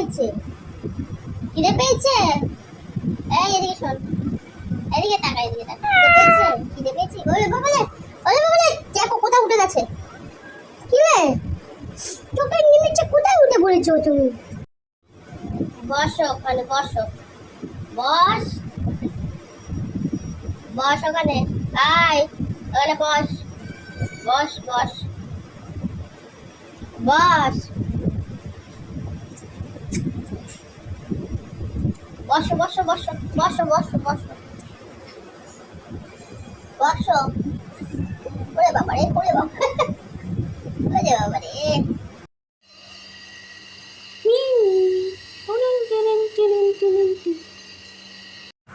পেয়েছে? খিদে পেয়েছে? এই এদিকে শোন, এদিকে তাকা, এদিকে তাকা। খিদে পেয়েছে? খিদে পেয়েছে? ওরে বাবা রে, ওরে বাবা রে, দেখো কোথায় উঠে গেছে। কি রে, চোখের নিচে কোথায় উঠে পড়েছো তুমি? বসো ওখানে, বসো, বস, বস ওখানে। আয় ওখানে বস, বস বস বস, বসো বসো বসো বসো বসো বসো বসো। ওরে বাবা রে, ওরে বাবা, ওরে বাবা রে।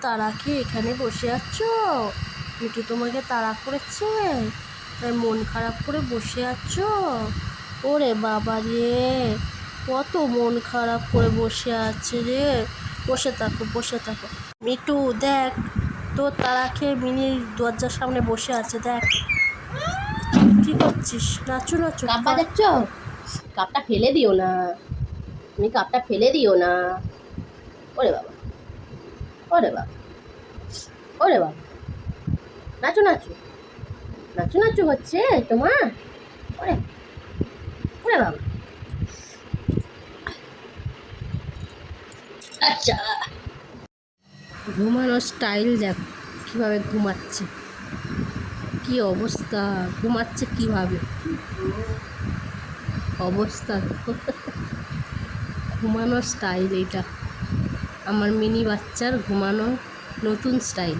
তারা কি এখানে বসে আছো? মিঠু তোমাকে তাড়া করেছে তাই মন খারাপ করে বসে আছো? ওরে বাবা রে, কত মন খারাপ করে বসে আছে রে। বসে থাকো, বসে থাকো। মিঠু দেখ, তোর তারা খেয়ে মিনি দরজার সামনে বসে আছে, দেখ কি করছিস? নাচু নাচু। কাপ বাজাচ্ছ? কাপটা ফেলে দিও না, তুমি কাপটা ফেলে দিও না। ওরে বাবা, ওরে বাবা, ওরে বাবা, নাচু নাচু, নাচু নাচু হচ্ছে তোমার। ওরে, ওরে বাবা, আচ্ছা। ঘুমানোর স্টাইল দেখ, কীভাবে ঘুমাচ্ছে, কি অবস্থা, ঘুমাচ্ছে কিভাবে, অবস্থা ঘুমানোর স্টাইল এইটা আমার মিনি বাচ্চার ঘুমানোর নতুন স্টাইল।